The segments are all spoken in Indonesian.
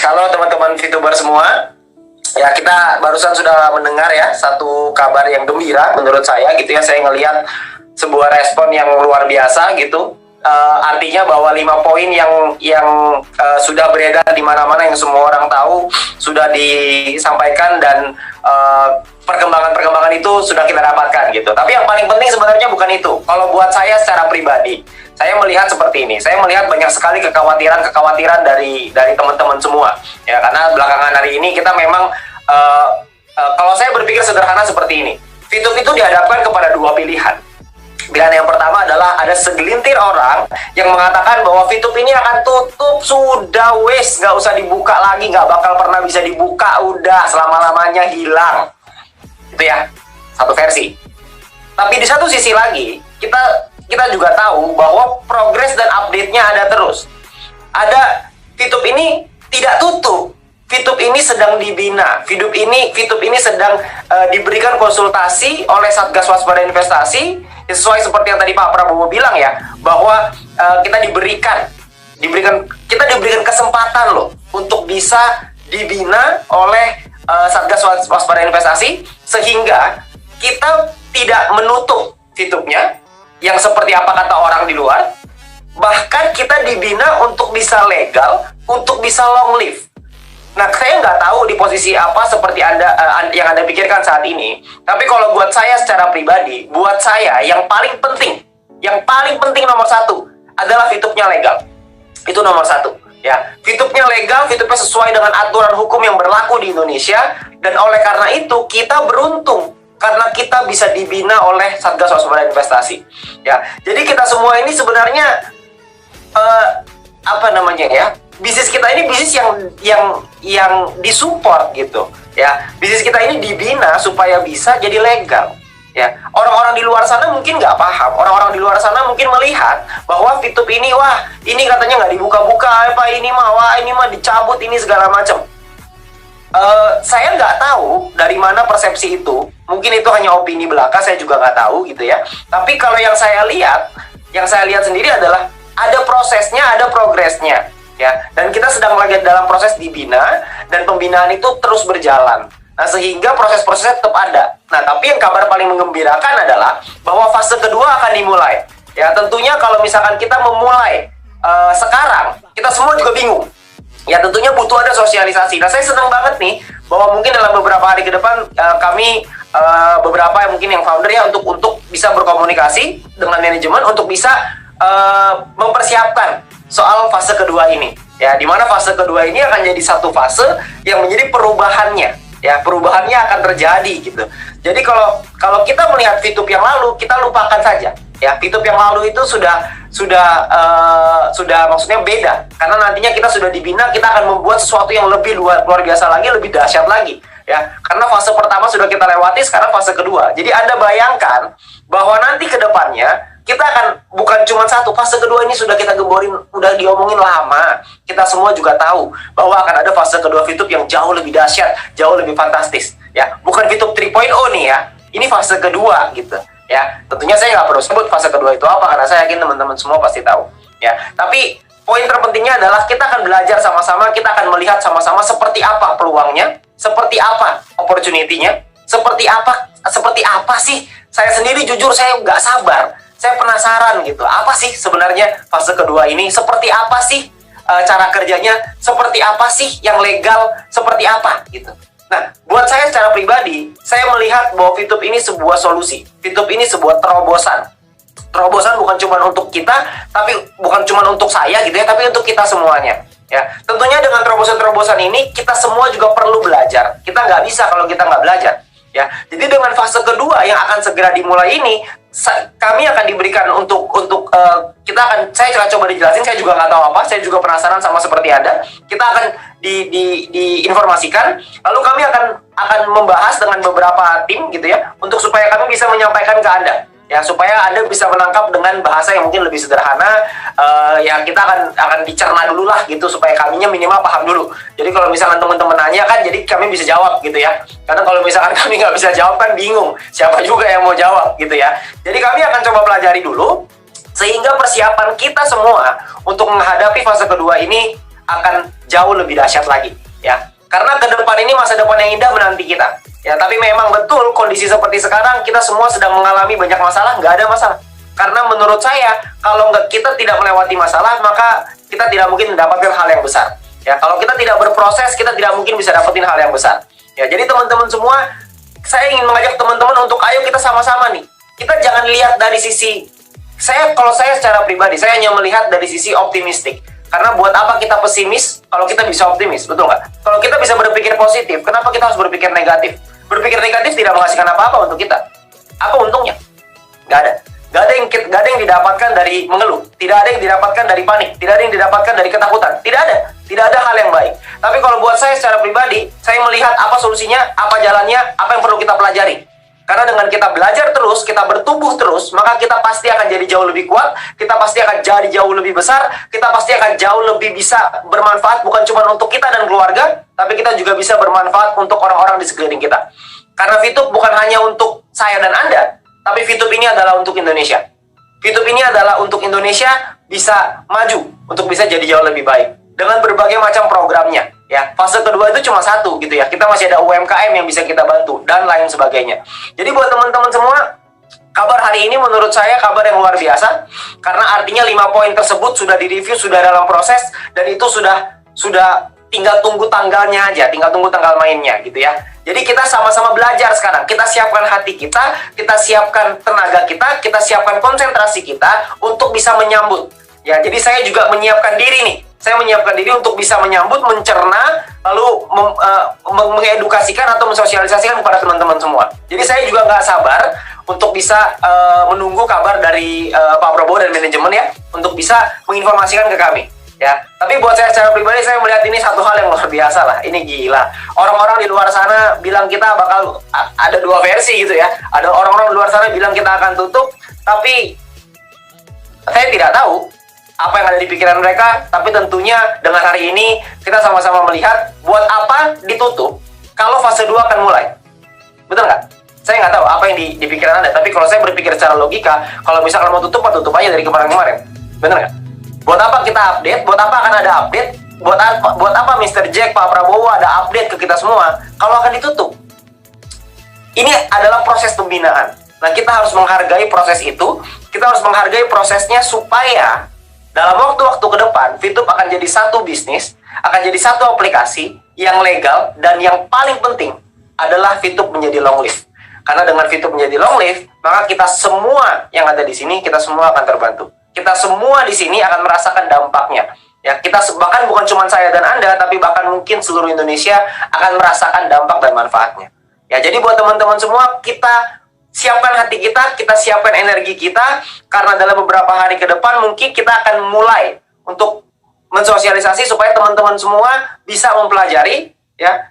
Halo teman-teman VTuber semua. Ya, kita barusan sudah mendengar ya satu kabar yang gembira menurut saya gitu ya. Saya ngelihat sebuah respon yang luar biasa gitu. Artinya bahwa 5 poin yang sudah beredar di mana-mana, yang semua orang tahu, sudah disampaikan, dan perkembangan-perkembangan itu sudah kita dapatkan gitu. Tapi yang paling penting sebenarnya bukan itu. Kalau buat saya secara pribadi, saya melihat seperti ini. Saya melihat banyak sekali kekhawatiran dari teman-teman semua. Ya, karena belakangan hari ini kita memang kalau saya berpikir sederhana seperti ini. VTube itu dihadapkan kepada 2 pilihan. Pilihan yang pertama adalah ada segelintir orang yang mengatakan bahwa VTube ini akan tutup, sudah wes, nggak usah dibuka lagi, nggak bakal pernah bisa dibuka, udah selama-lamanya hilang. Itu ya, satu versi. Tapi di satu sisi lagi, kita juga tahu bahwa progres dan update-nya ada terus. Ada VTube ini tidak tutup. VTube ini sedang dibina. VTube ini sedang diberikan konsultasi oleh Satgas Waspada Investasi. Sesuai seperti yang tadi Pak Prabowo bilang ya, bahwa kita diberikan kesempatan loh untuk bisa dibina oleh Satgas Waspada Investasi, sehingga kita tidak menutup VTube-nya yang seperti apa kata orang di luar. Bahkan kita dibina untuk bisa legal, untuk bisa long live. Nah, saya nggak tahu di posisi apa seperti yang Anda pikirkan saat ini. Tapi kalau buat saya secara pribadi, buat saya yang paling penting nomor 1 adalah VTube-nya legal. Itu nomor 1. Ya, VTube-nya legal, VTube-nya sesuai dengan aturan hukum yang berlaku di Indonesia. Dan oleh karena itu, kita beruntung karena kita bisa dibina oleh Satgas Waspada Investasi. Ya, jadi kita semua ini sebenarnya bisnis kita ini bisnis yang disupport gitu ya. Bisnis kita ini dibina supaya bisa jadi legal ya. Orang-orang di luar sana mungkin nggak paham, orang-orang di luar sana mungkin melihat bahwa VTube ini, wah ini katanya nggak dibuka-buka, ini mah dicabut, ini segala macam. Saya nggak tahu dari mana persepsi itu. Mungkin itu hanya opini belaka, saya juga nggak tahu gitu ya. Tapi kalau yang saya lihat sendiri adalah ada prosesnya, ada progresnya. Ya, dan kita sedang lagi dalam proses dibina, dan pembinaan itu terus berjalan. Nah, sehingga proses-prosesnya tetap ada. Nah, tapi yang kabar paling menggembirakan adalah bahwa fase kedua akan dimulai. Ya, tentunya kalau misalkan kita memulai sekarang, kita semua juga bingung. Ya, tentunya butuh ada sosialisasi. Nah, saya senang banget nih bahwa mungkin dalam beberapa hari ke depan kami beberapa mungkin yang founder ya untuk bisa berkomunikasi dengan manajemen untuk bisa mempersiapkan soal fase kedua ini ya, dimana fase kedua ini akan jadi satu fase yang menjadi perubahannya ya, perubahannya akan terjadi gitu. Jadi kalau kita melihat VTube yang lalu, kita lupakan saja ya. VTube yang lalu itu sudah maksudnya beda, karena nantinya kita sudah dibina, kita akan membuat sesuatu yang lebih luar biasa lagi, lebih dahsyat lagi ya, karena fase pertama sudah kita lewati, sekarang fase kedua. Jadi Anda bayangkan bahwa nanti ke depannya kita akan bukan cuma satu, fase kedua ini sudah kita gemborin, udah diomongin lama. Kita semua juga tahu bahwa akan ada fase kedua VTube yang jauh lebih dahsyat, jauh lebih fantastis ya. Bukan VTube 3.0 nih ya, ini fase kedua gitu ya. Tentunya saya nggak perlu sebut fase kedua itu apa, karena saya yakin teman-teman semua pasti tahu ya. Tapi poin terpentingnya adalah kita akan belajar sama-sama, kita akan melihat sama-sama seperti apa peluangnya, seperti apa opportunity-nya, seperti apa sih. Saya sendiri jujur saya nggak sabar. Saya penasaran gitu, apa sih sebenarnya fase kedua ini, seperti apa sih cara kerjanya, seperti apa sih yang legal, seperti apa gitu. Nah, buat saya secara pribadi, saya melihat bahwa VTube ini sebuah solusi. VTube ini sebuah terobosan. Terobosan bukan cuma untuk kita, tapi bukan cuma untuk saya gitu ya, tapi untuk kita semuanya. Ya, tentunya dengan terobosan-terobosan ini kita semua juga perlu belajar. Kita nggak bisa kalau kita nggak belajar. Ya, jadi dengan fase kedua yang akan segera dimulai ini, kami akan diberikan saya coba dijelasin, saya juga nggak tahu apa, saya juga penasaran sama seperti Anda. Kita akan diinformasikan, lalu kami akan membahas dengan beberapa tim gitu ya, untuk supaya kami bisa menyampaikan ke Anda. Ya, supaya Anda bisa menangkap dengan bahasa yang mungkin lebih sederhana. Ya, kita akan dicerna dulu lah gitu, supaya kaminya minimal paham dulu. Jadi kalau misalkan teman-teman nanya kan, jadi kami bisa jawab gitu ya. Karena kalau misalkan kami nggak bisa jawab kan bingung, siapa juga yang mau jawab gitu ya. Jadi kami akan coba pelajari dulu, sehingga persiapan kita semua untuk menghadapi fase kedua ini akan jauh lebih dahsyat lagi, ya. Karena ke depan ini masa depan yang indah menanti kita. Ya, tapi memang betul kondisi seperti sekarang kita semua sedang mengalami banyak masalah, nggak ada masalah. Karena menurut saya, kalau kita tidak melewati masalah, maka kita tidak mungkin mendapatkan hal yang besar. Ya, kalau kita tidak berproses, kita tidak mungkin bisa dapetin hal yang besar. Ya, jadi teman-teman semua, saya ingin mengajak teman-teman untuk ayo kita sama-sama nih. Kita jangan lihat dari sisi kalau saya secara pribadi, saya hanya melihat dari sisi optimistik. Karena buat apa kita pesimis kalau kita bisa optimis, betul nggak? Kalau kita bisa berpikir positif, kenapa kita harus berpikir negatif? Berpikir negatif tidak menghasilkan apa-apa untuk kita. Apa untungnya? Nggak ada. Nggak ada yang didapatkan dari mengeluh. Tidak ada yang didapatkan dari panik. Tidak ada yang didapatkan dari ketakutan. Tidak ada. Tidak ada hal yang baik. Tapi kalau buat saya secara pribadi, saya melihat apa solusinya, apa jalannya, apa yang perlu kita pelajari. Karena dengan kita belajar terus, kita bertumbuh terus, maka kita pasti akan jadi jauh lebih kuat, kita pasti akan jadi jauh lebih besar, kita pasti akan jauh lebih bisa bermanfaat bukan cuma untuk kita dan keluarga, tapi kita juga bisa bermanfaat untuk orang-orang di sekeliling kita. Karena Fitup bukan hanya untuk saya dan Anda, tapi Fitup ini adalah untuk Indonesia. Fitup ini adalah untuk Indonesia bisa maju, untuk bisa jadi jauh lebih baik. Dengan berbagai macam programnya. Ya, fase kedua itu cuma satu gitu ya. Kita masih ada UMKM yang bisa kita bantu dan lain sebagainya. Jadi buat teman-teman semua, kabar hari ini menurut saya kabar yang luar biasa karena artinya 5 poin tersebut sudah direview, sudah dalam proses dan itu sudah tinggal tunggu tanggalnya aja, tinggal tunggu tanggal mainnya gitu ya. Jadi kita sama-sama belajar sekarang. Kita siapkan hati kita siapkan tenaga kita siapkan konsentrasi kita untuk bisa menyambut. Ya, jadi saya juga menyiapkan diri nih. Saya menyiapkan diri untuk bisa menyambut, mencerna, lalu mengedukasikan atau mensosialisasikan kepada teman-teman semua. Jadi saya juga nggak sabar untuk bisa menunggu kabar dari Pak Prabowo dan manajemen ya, untuk bisa menginformasikan ke kami. Ya, tapi buat saya secara pribadi, saya melihat ini satu hal yang luar biasa lah. Ini gila. Orang-orang di luar sana bilang kita bakal ada dua versi gitu ya. Ada orang-orang di luar sana bilang kita akan tutup, tapi saya tidak tahu apa yang ada di pikiran mereka, tapi tentunya dengan hari ini kita sama-sama melihat buat apa ditutup kalau fase 2 akan mulai. Betul nggak? Saya nggak tahu apa yang di pikiran Anda, tapi kalau saya berpikir secara logika, kalau misalkan mau tutup aja dari kemarin-kemarin. Bener nggak? Buat apa kita update? Buat apa akan ada update? Buat apa Mr. Jack, Pak Prabowo ada update ke kita semua kalau akan ditutup? Ini adalah proses pembinaan. Nah, kita harus menghargai proses itu. Kita harus menghargai prosesnya supaya dalam waktu-waktu ke depan, Fitup akan jadi satu bisnis, akan jadi satu aplikasi yang legal, dan yang paling penting adalah Fitup menjadi long live. Karena dengan Fitup menjadi long live, maka kita semua yang ada di sini, kita semua akan terbantu. Kita semua di sini akan merasakan dampaknya. Ya, kita bahkan bukan cuma saya dan Anda, tapi bahkan mungkin seluruh Indonesia akan merasakan dampak dan manfaatnya. Ya, jadi buat teman-teman semua, kita siapkan hati kita siapkan energi kita, karena dalam beberapa hari ke depan mungkin kita akan mulai untuk mensosialisasi supaya teman-teman semua bisa mempelajari ya.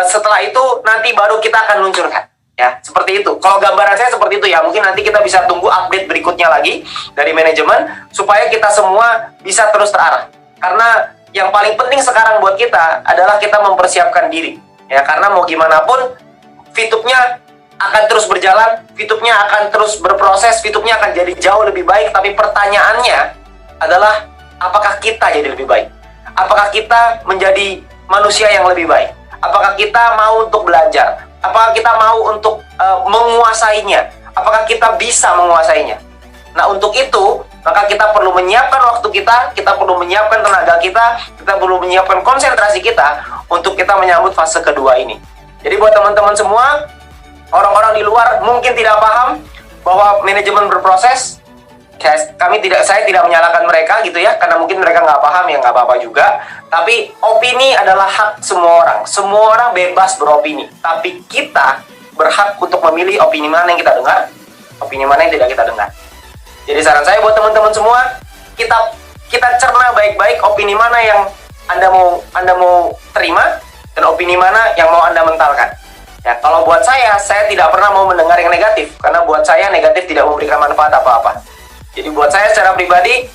Setelah itu nanti baru kita akan luncurkan ya, seperti itu. Kalau gambaran saya seperti itu ya, mungkin nanti kita bisa tunggu update berikutnya lagi dari manajemen supaya kita semua bisa terus terarah. Karena yang paling penting sekarang buat kita adalah kita mempersiapkan diri ya, karena mau gimana pun Fitupnya akan terus berjalan, Fitupnya akan terus berproses, Fitupnya akan jadi jauh lebih baik. Tapi pertanyaannya adalah, apakah kita jadi lebih baik? Apakah kita menjadi manusia yang lebih baik? Apakah kita mau untuk belajar? Apakah kita mau untuk menguasainya? Apakah kita bisa menguasainya? Nah, untuk itu, maka kita perlu menyiapkan waktu kita perlu menyiapkan tenaga kita perlu menyiapkan konsentrasi kita untuk kita menyambut fase kedua ini. Jadi buat teman-teman semua, orang-orang di luar mungkin tidak paham bahwa manajemen berproses. Saya tidak menyalahkan mereka gitu ya, karena mungkin mereka nggak paham, ya nggak apa-apa juga. Tapi opini adalah hak semua orang. Semua orang bebas beropini. Tapi kita berhak untuk memilih opini mana yang kita dengar, opini mana yang tidak kita dengar. Jadi saran saya buat teman-teman semua, kita cerna baik-baik opini mana yang Anda mau terima dan opini mana yang mau Anda mentalkan. Ya, kalau buat saya tidak pernah mau mendengar yang negatif, karena buat saya negatif tidak memberikan manfaat apa-apa. Jadi buat saya secara pribadi,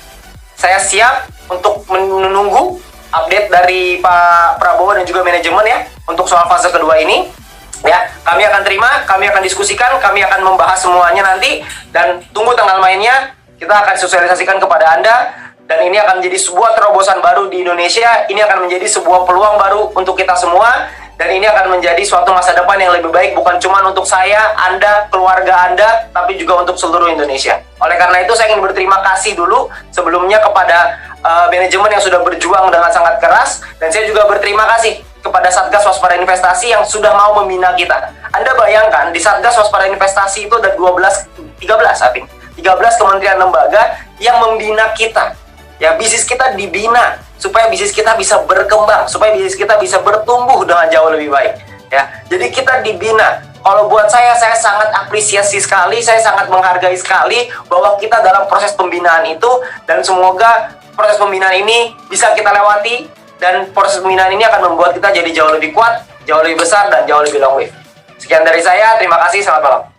saya siap untuk menunggu update dari Pak Prabowo dan juga manajemen ya, untuk soal fase kedua ini. Ya, kami akan terima, kami akan diskusikan, kami akan membahas semuanya nanti, dan tunggu tanggal mainnya. Kita akan sosialisasikan kepada Anda, Dan ini akan menjadi sebuah terobosan baru di Indonesia. Ini akan menjadi sebuah peluang baru untuk kita semua. Dan ini akan menjadi suatu masa depan yang lebih baik, bukan cuma untuk saya, Anda, keluarga Anda, tapi juga untuk seluruh Indonesia. Oleh karena itu, saya ingin berterima kasih dulu sebelumnya kepada manajemen yang sudah berjuang dengan sangat keras. Dan saya juga berterima kasih kepada Satgas Waspada Investasi yang sudah mau membina kita. Anda bayangkan, di Satgas Waspada Investasi itu ada 13 kementerian lembaga yang membina kita. Ya, bisnis kita dibina supaya bisnis kita bisa berkembang, supaya bisnis kita bisa bertumbuh dengan jauh lebih baik. Ya, jadi kita dibina. Kalau buat saya sangat apresiasi sekali, saya sangat menghargai sekali bahwa kita dalam proses pembinaan itu, dan semoga proses pembinaan ini bisa kita lewati, dan proses pembinaan ini akan membuat kita jadi jauh lebih kuat, jauh lebih besar, dan jauh lebih long wave. Sekian dari saya, terima kasih, selamat malam.